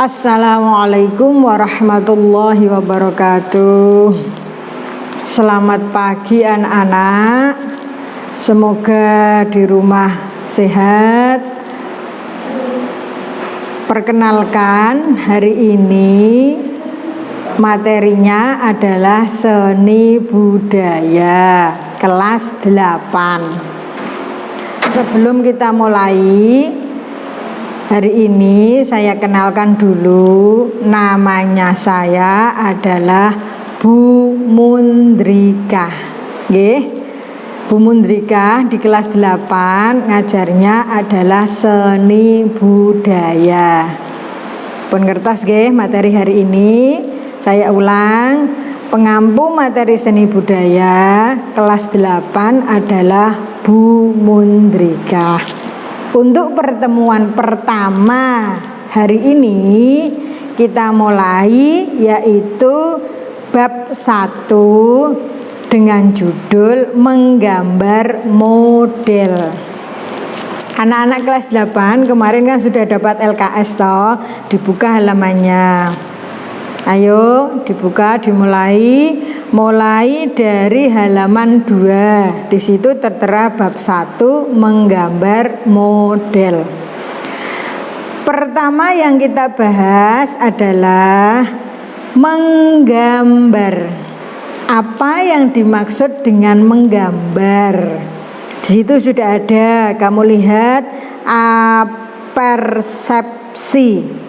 Assalamualaikum warahmatullahi wabarakatuh. Selamat pagi anak-anak. Semoga di rumah sehat. Perkenalkan, hari ini materinya adalah seni budaya kelas 8. Sebelum kita mulai, hari ini saya kenalkan dulu, namanya saya adalah Bu Mundrika. Nggih. Bu Mundrika di kelas 8 ngajarnya adalah seni budaya. Pun ngertos nggih materi hari ini. Saya ulang, pengampu materi seni budaya kelas 8 adalah Bu Mundrika. Untuk pertemuan pertama hari ini kita mulai, yaitu bab 1 dengan judul menggambar model. Anak-anak kelas 8 kemarin kan sudah dapat LKS toh, dibuka halamannya. Ayo dibuka, dimulai dari halaman 2. Di situ tertera bab 1 menggambar model. Pertama yang kita bahas adalah menggambar. Apa yang dimaksud dengan menggambar? Di situ sudah ada, kamu lihat apersepsi.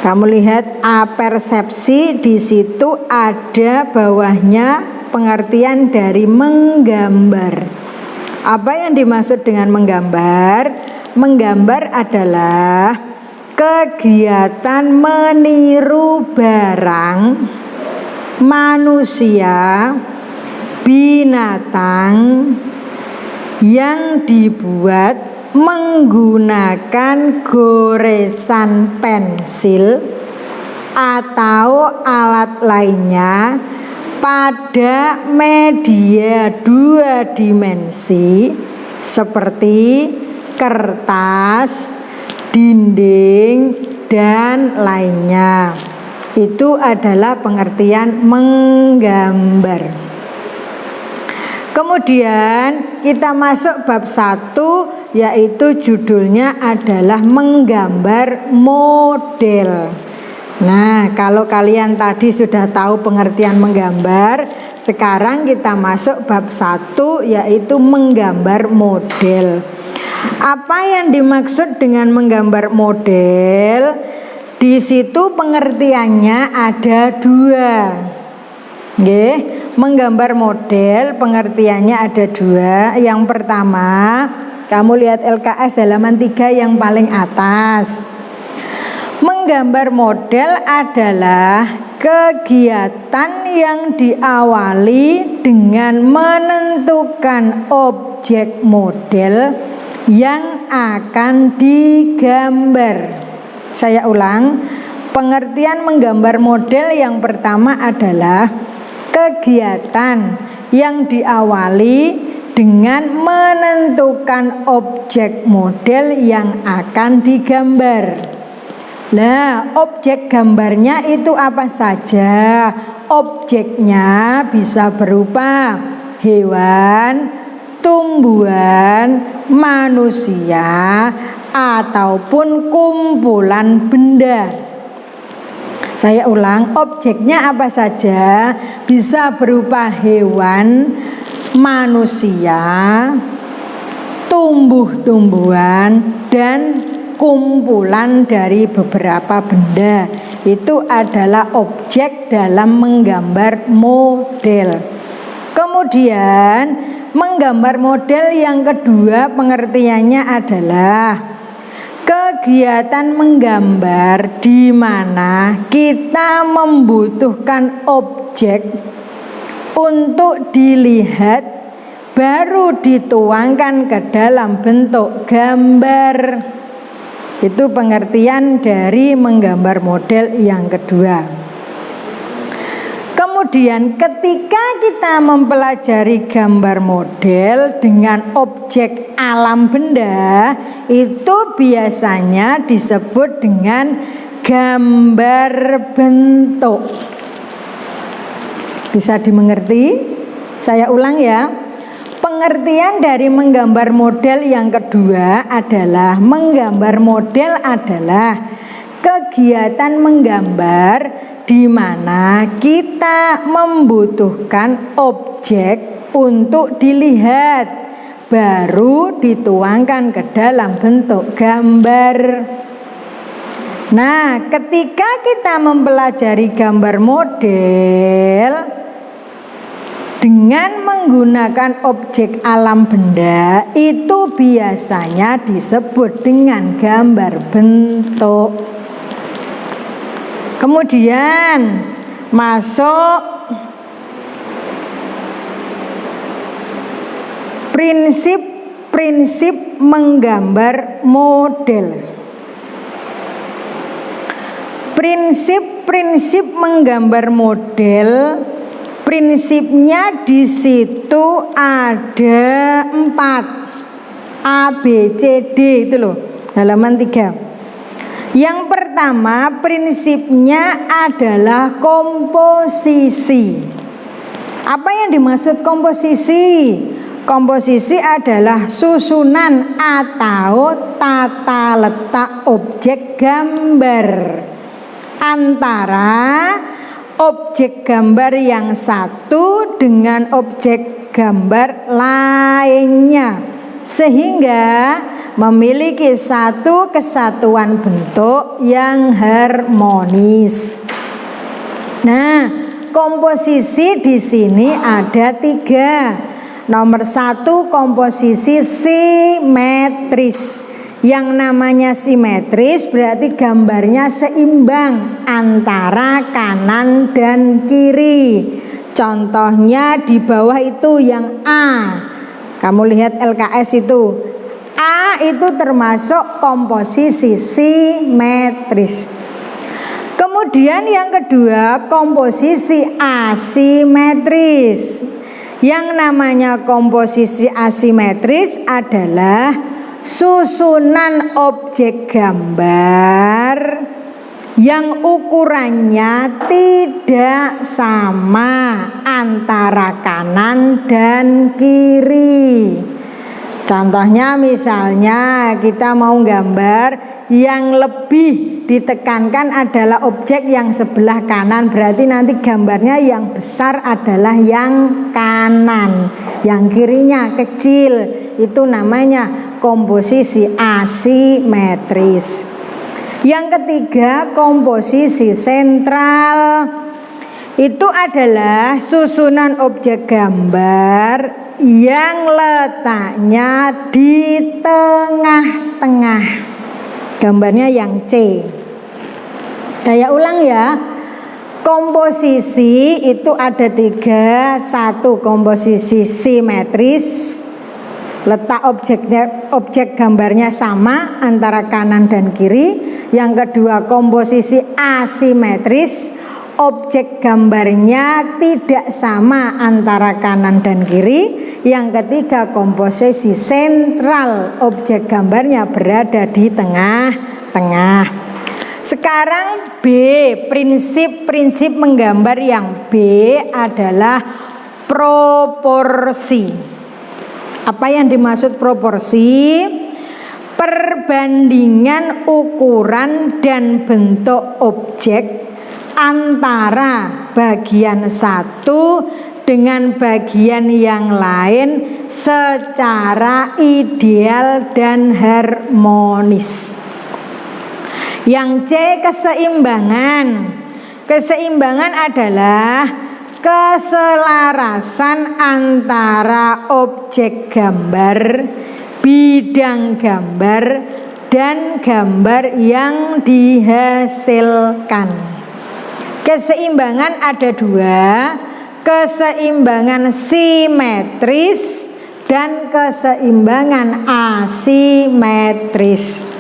Kamu lihat apersepsi, di situ ada bawahnya pengertian dari menggambar. Apa yang dimaksud dengan menggambar? Menggambar adalah kegiatan meniru barang, manusia, binatang yang dibuat menggunakan goresan pensil atau alat lainnya pada media 2 dimensi seperti kertas, dinding, dan lainnya. Itu adalah pengertian menggambar. Kemudian kita masuk bab 1, yaitu judulnya adalah menggambar model. Nah, kalau kalian tadi sudah tahu pengertian menggambar, sekarang kita masuk bab 1, yaitu menggambar model. Apa yang dimaksud dengan menggambar model? Di situ pengertiannya ada 2. Nggih, menggambar model pengertiannya ada 2. Yang pertama, kamu lihat LKS halaman 3 yang paling atas. Menggambar model adalah kegiatan yang diawali dengan menentukan objek model yang akan digambar. Saya ulang, pengertian menggambar model yang pertama adalah kegiatan yang diawali dengan menentukan objek model yang akan digambar. Nah, objek gambarnya itu apa saja? Objeknya bisa berupa hewan, tumbuhan, manusia, ataupun kumpulan benda. Saya ulang, objeknya apa saja? Bisa berupa hewan, manusia, tumbuh-tumbuhan, dan kumpulan dari beberapa benda. Itu adalah objek dalam menggambar model. Kemudian menggambar model yang kedua pengertiannya adalah kegiatan menggambar di mana kita membutuhkan objek untuk dilihat baru dituangkan ke dalam bentuk gambar. Itu pengertian dari menggambar model yang kedua. Kemudian ketika kita mempelajari gambar model dengan objek alam benda, itu biasanya disebut dengan gambar bentuk. Bisa dimengerti? Saya ulang ya. Pengertian dari menggambar model yang kedua adalah menggambar model adalah kegiatan menggambar di mana kita membutuhkan objek untuk dilihat, baru dituangkan ke dalam bentuk gambar. Nah, ketika kita mempelajari gambar model dengan menggunakan objek alam benda, itu biasanya disebut dengan gambar bentuk. Kemudian masuk prinsip-prinsip menggambar model. Prinsip-prinsip menggambar model, prinsipnya di situ ada 4, A, B, C, D itu loh, halaman 3. Yang pertama prinsipnya adalah komposisi. Apa yang dimaksud komposisi? Komposisi adalah susunan atau tata letak objek gambar antara objek gambar yang satu dengan objek gambar lainnya, sehingga memiliki satu kesatuan bentuk yang harmonis. Nah, komposisi di sini ada 3. Nomor 1, komposisi simetris. Yang namanya simetris berarti gambarnya seimbang antara kanan dan kiri. Contohnya di bawah itu yang A. Kamu lihat LKS itu. A itu termasuk komposisi simetris. Kemudian yang kedua, komposisi asimetris. Yang namanya komposisi asimetris adalah susunan objek gambar yang ukurannya tidak sama antara kanan dan kiri. Contohnya misalnya kita mau gambar yang lebih ditekankan adalah objek yang sebelah kanan, berarti nanti gambarnya yang besar adalah yang kanan, yang kirinya kecil. Itu namanya komposisi asimetris. Yang ketiga, komposisi sentral. Itu adalah susunan objek gambar yang letaknya di tengah-tengah. Gambarnya yang C. Saya ulang ya. Komposisi itu ada 3. 1, komposisi simetris, letak objek gambarnya sama antara kanan dan kiri. Yang kedua, komposisi asimetris, objek gambarnya tidak sama antara kanan dan kiri. Yang ketiga, komposisi sentral, objek gambarnya berada di tengah-tengah. Sekarang B, prinsip-prinsip menggambar yang B adalah proporsi. Apa yang dimaksud proporsi? Perbandingan ukuran dan bentuk objek antara bagian satu dengan bagian yang lain secara ideal dan harmonis. Yang C, keseimbangan. Keseimbangan adalah keselarasan antara objek gambar, bidang gambar, dan gambar yang dihasilkan. Keseimbangan ada 2, keseimbangan simetris dan keseimbangan asimetris.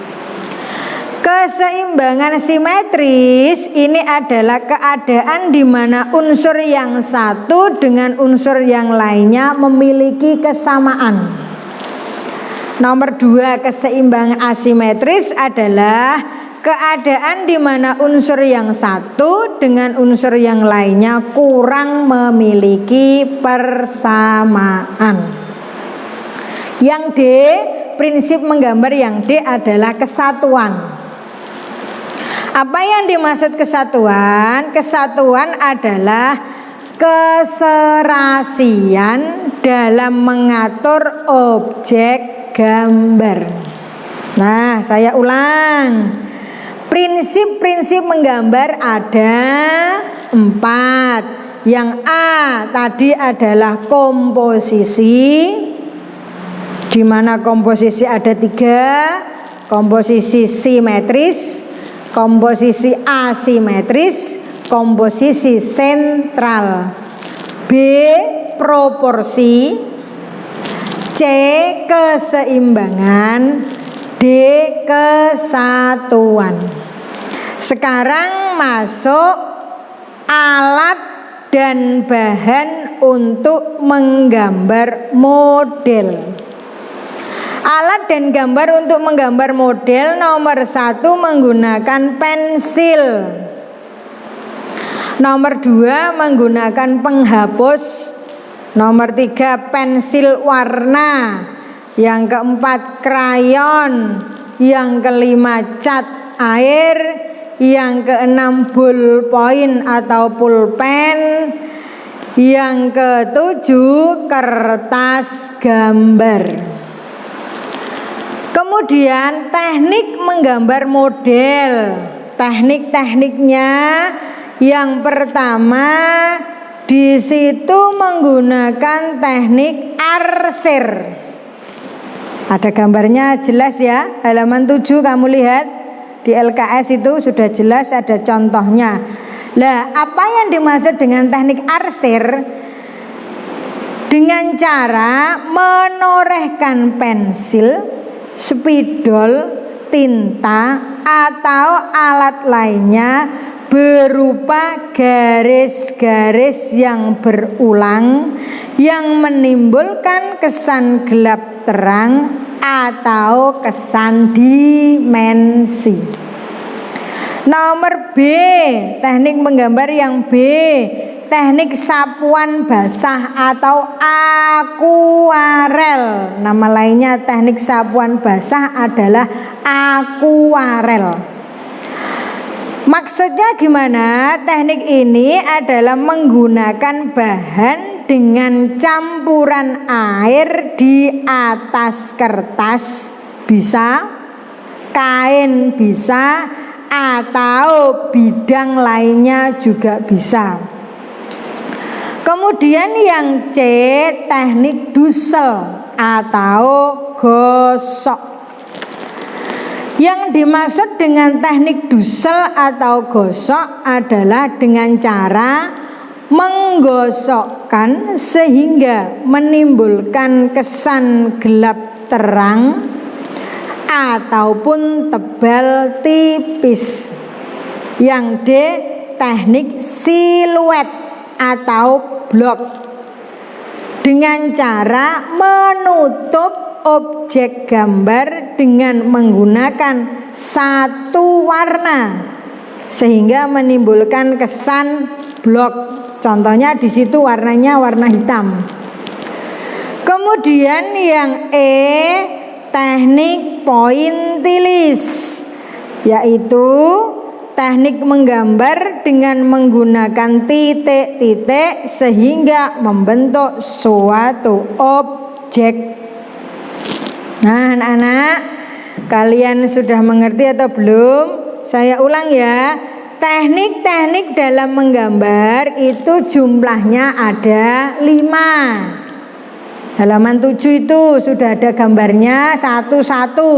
Keseimbangan simetris ini adalah keadaan di mana unsur yang satu dengan unsur yang lainnya memiliki kesamaan. Nomor 2, keseimbangan asimetris adalah keadaan di mana unsur yang satu dengan unsur yang lainnya kurang memiliki persamaan. Yang D, prinsip menggambar yang D adalah kesatuan. Apa yang dimaksud kesatuan? Kesatuan adalah keserasian dalam mengatur objek gambar. Nah, saya ulang. Prinsip-prinsip menggambar ada 4. Yang A tadi adalah komposisi, di mana komposisi ada 3, komposisi simetris, komposisi asimetris, komposisi sentral. B proporsi, C keseimbangan, D kesatuan. Sekarang masuk alat dan bahan untuk menggambar model. Alat dan gambar untuk menggambar model, nomor 1 menggunakan pensil, nomor 2 menggunakan penghapus, nomor 3 pensil warna, yang keempat krayon, yang kelima cat air, yang keenam ballpoint atau pulpen, yang ketujuh kertas gambar. Kemudian teknik menggambar model. Teknik-tekniknya yang pertama di situ menggunakan teknik arsir. Ada gambarnya jelas ya, halaman 7 kamu lihat. Di LKS itu sudah jelas ada contohnya. Lah, apa yang dimaksud dengan teknik arsir? Dengan cara menorehkan pensil, spidol, tinta atau alat lainnya berupa garis-garis yang berulang yang menimbulkan kesan gelap terang atau kesan dimensi. Nomor B, teknik menggambar yang B, teknik sapuan basah atau akuarel. Nama lainnya teknik sapuan basah adalah akuarel. Maksudnya gimana? Teknik ini adalah menggunakan bahan dengan campuran air di atas kertas, bisa kain, bisa atau bidang lainnya juga bisa. Kemudian yang C, teknik dusel atau gosok. Yang dimaksud dengan teknik dusel atau gosok adalah dengan cara menggosokkan sehingga menimbulkan kesan gelap terang ataupun tebal tipis. Yang D, teknik siluet atau blok, dengan cara menutup objek gambar dengan menggunakan satu warna sehingga menimbulkan kesan blok. Contohnya di situ warnanya warna hitam. Kemudian yang E, teknik pointilis, yaitu teknik menggambar dengan menggunakan titik-titik sehingga membentuk suatu objek. Nah, anak-anak, kalian sudah mengerti atau belum? Saya ulang ya. Teknik-teknik dalam menggambar itu jumlahnya ada 5. Halaman 7 itu sudah ada gambarnya satu-satu.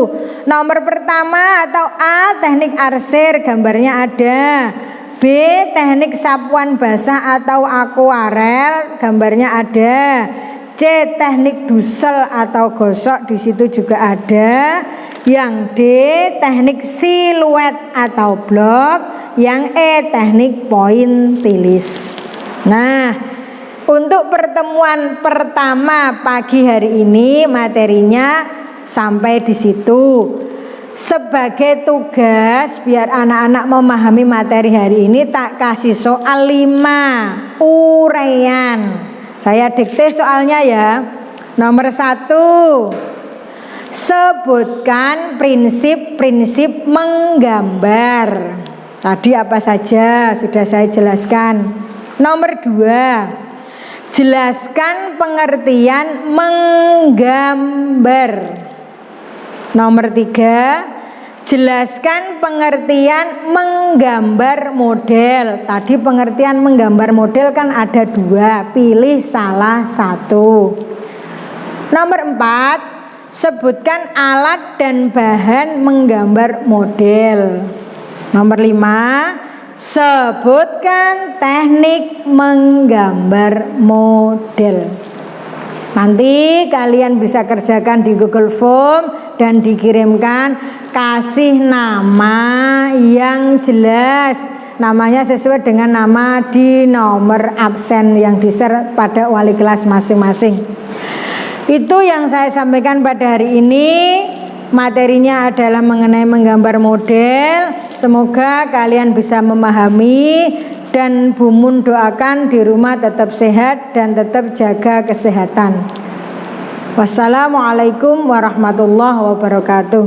Nomor pertama atau A, teknik arsir, gambarnya ada. B, teknik sapuan basah atau akuarel, gambarnya ada. C, teknik dusel atau gosok, di situ juga ada. Yang D, teknik siluet atau blok. Yang E, teknik pointilis. Nah, untuk pertemuan pertama pagi hari ini materinya sampai di situ. sebagai tugas biar anak-anak memahami materi hari ini tak kasih soal 5 uraian. Saya dikte soalnya ya. Nomor 1, sebutkan prinsip-prinsip menggambar. Tadi apa saja sudah saya jelaskan. Nomor 2, jelaskan pengertian menggambar. Nomor 3, jelaskan pengertian menggambar model. Tadi pengertian menggambar model kan ada 2, pilih salah satu. Nomor 4, sebutkan alat dan bahan menggambar model. Nomor 5, sebutkan teknik menggambar model. Nanti kalian bisa kerjakan di Google Form dan dikirimkan, kasih nama yang jelas. Namanya sesuai dengan nama di nomor absen yang di-share pada wali kelas masing-masing. Itu yang saya sampaikan pada hari ini. Materinya adalah mengenai menggambar model. Semoga kalian bisa memahami. Dan Bu Mun doakan di rumah tetap sehat dan tetap jaga kesehatan. Wassalamualaikum warahmatullahi wabarakatuh.